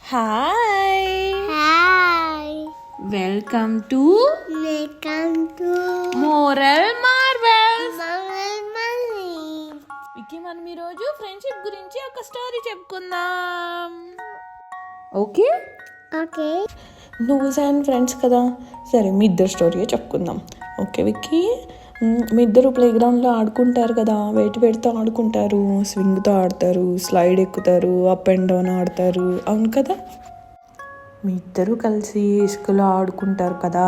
Hi. Hi. Welcome to Moral Moral Marvels. Money. Vicky మనం ఈరోజు friendship గురించి ఒక స్టోరీ చెప్పుకుందాం. Okay Okay. నువ్వు అండ్ ఫ్రెండ్స్ కదా, సరే మీ ఇద్దరు స్టోరీయే చెప్పుకుందాం. ఓకే విక్కీ, మీ ఇద్దరు ప్లేగ్రౌండ్లో ఆడుకుంటారు కదా, వెయిట్ పెడుతూ ఆడుకుంటారు, స్వింగ్తో ఆడతారు, స్లైడ్ ఎక్కుతారు, అప్ అండ్ డౌన్ ఆడతారు, అవును కదా. మీ ఇద్దరు కలిసి ఇసుకలో ఆడుకుంటారు కదా.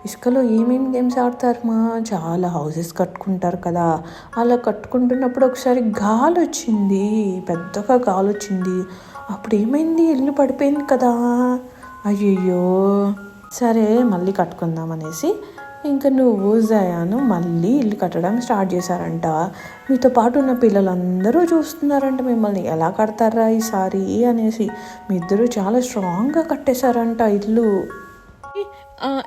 ఇసుకలో ఏమేమి గేమ్స్ ఆడతారు చాలా హౌసెస్ కట్టుకుంటారు కదా. అలా కట్టుకుంటున్నప్పుడు ఒకసారి గాలి వచ్చింది, పెద్దగా గాలి వచ్చింది. అప్పుడు ఏమైంది, ఇల్లు పడిపోయింది కదా. అయ్యయ్యో, సరే మళ్ళీ కట్టుకుందాం అనేసి ఇంకా నువ్వు జయాను మళ్ళీ ఇల్లు కట్టడం స్టార్ట్ చేశారంట. మీతో పాటు ఉన్న పిల్లలందరూ చూస్తున్నారంట మిమ్మల్ని, ఎలా కడతారా ఈసారి అనేసి. మీ ఇద్దరు చాలా స్ట్రాంగ్గా కట్టేశారంట ఇల్లు.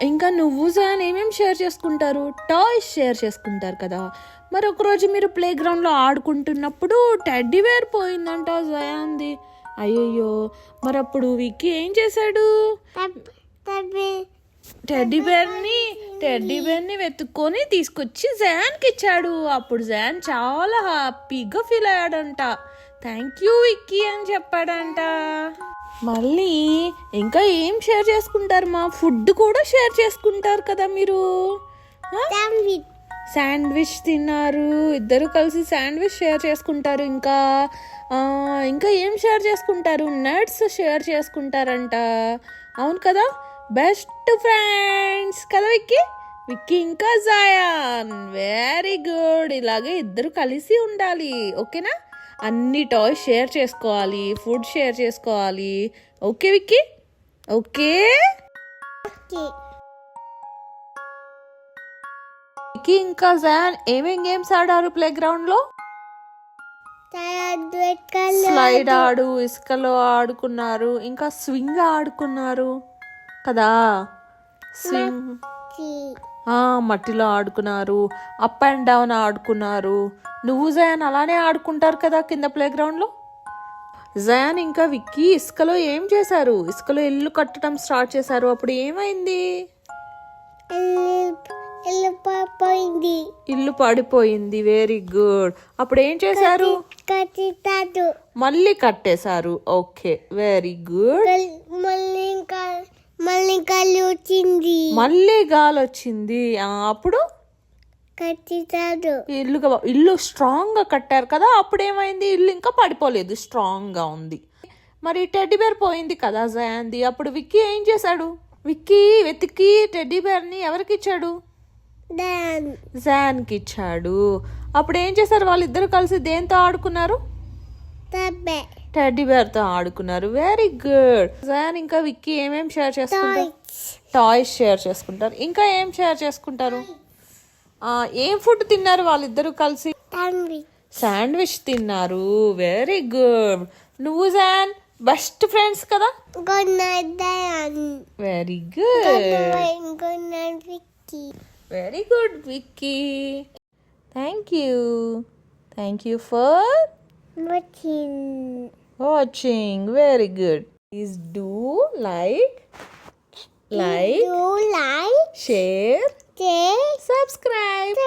ఇంకా నువ్వు జయాన్ ఏమేమి షేర్ చేసుకుంటారు, టాయ్స్ షేర్ చేసుకుంటారు కదా. మరి ఒకరోజు మీరు ప్లే గ్రౌండ్లో ఆడుకుంటున్నప్పుడు టెడ్డీ బేర్ పోయిందంట జయాంది. అయ్యయ్యో, మరి అప్పుడు విక్కీ ఏం చేశాడు, టెడ్డీ బేర్ని వెతుక్కొని తీసుకొచ్చి జయాన్కి ఇచ్చాడు. అప్పుడు జయాన్ చాలా హ్యాపీగా ఫీల్ అయ్యాడంట. థ్యాంక్ యూ విక్కీ అని చెప్పాడంట. మళ్ళీ ఇంకా ఏం షేర్ చేసుకుంటారు ఫుడ్ కూడా షేర్ చేసుకుంటారు కదా మీరు. శాండ్విచ్ తిన్నారు, ఇద్దరు కలిసి శాండ్విచ్ షేర్ చేసుకుంటారు. ఇంకా ఏం షేర్ చేసుకుంటారు, నట్స్ షేర్ చేసుకుంటారంట, అవును కదా. బెస్ట్ ఫ్రెండ్స్ కదా విక్కీ ఇంకా జయాన్. వెరీ గుడ్, ఇలాగే ఇద్దరు కలిసి ఉండాలి, ఓకేనా. అన్ని టాయ్స్ షేర్ చేసుకోవాలి, ఫుడ్ షేర్ చేసుకోవాలి, ఓకే విక్కీ. ఓకే విక్కీ ఇంకా జయాన్ ఏమేం గేమ్స్ ఆడారు ప్లే గ్రౌండ్ లో. స్లైడ్ ఇసుకలో ఆడుకున్నారు, ఇంకా స్వింగ్ ఆడుకున్నారు కదా. స్వింగ్ మట్టిలో ఆడుకున్నారు, అప్ అండ్ డౌన్ ఆడుకున్నారు. నువ్వు జయాన్ అలానే ఆడుకుంటారు కదా కింద ప్లే గ్రౌండ్లో. జయాన్ ఇంకా విక్కీ ఇసుకలో ఏం చేశారు, ఇసుకలో ఇల్లు కట్టడం స్టార్ట్ చేశారు. అప్పుడు ఏమైంది, ఇల్లు పడిపోయింది. Very good. అప్పుడు ఏం చేశారు, మళ్ళీ కట్టేశారు. Okay, very good. మళ్ళీ గాలి వచ్చింది. అప్పుడు ఇల్లు స్ట్రాంగ్ గా కట్టారు కదా. అప్పుడు ఏమైంది, ఇల్లు ఇంకా పడిపోలేదు, స్ట్రాంగ్ గా ఉంది. మరి టెడ్డీ బేర్ పోయింది కదా జయాంది. అప్పుడు విక్కీ ఏం చేశాడు, విక్కీ వెతికి టెడ్డీ బేర్ ని ఎవరికి ఇచ్చాడు, జాన్కి ఇచ్చాడు. అప్పుడు ఏం చేశారు, వాళ్ళిద్దరు కలిసి దేంతో ఆడుకున్నారు, టెడ్డీ బేర్ తో ఆడుకున్నారు. Very good. జాన్ ఇంకా విక్కీ ఏమేం షేర్ చేసుకుంటారు, టాయ్స్ షేర్ చేసుకుంటారు. ఇంకా ఏం షేర్ చేసుకుంటారు, ఏం ఫుడ్ తిన్నారు వాళ్ళిద్దరు కలిసి, శాండ్విచ్ తిన్నారు. Very good. నువ్వు జాన్ బెస్ట్ ఫ్రెండ్స్ కదా. Good night very good. Good night Vicky. Very good Vicky. Thank you for watching. Very good. Please do like, share, subscribe.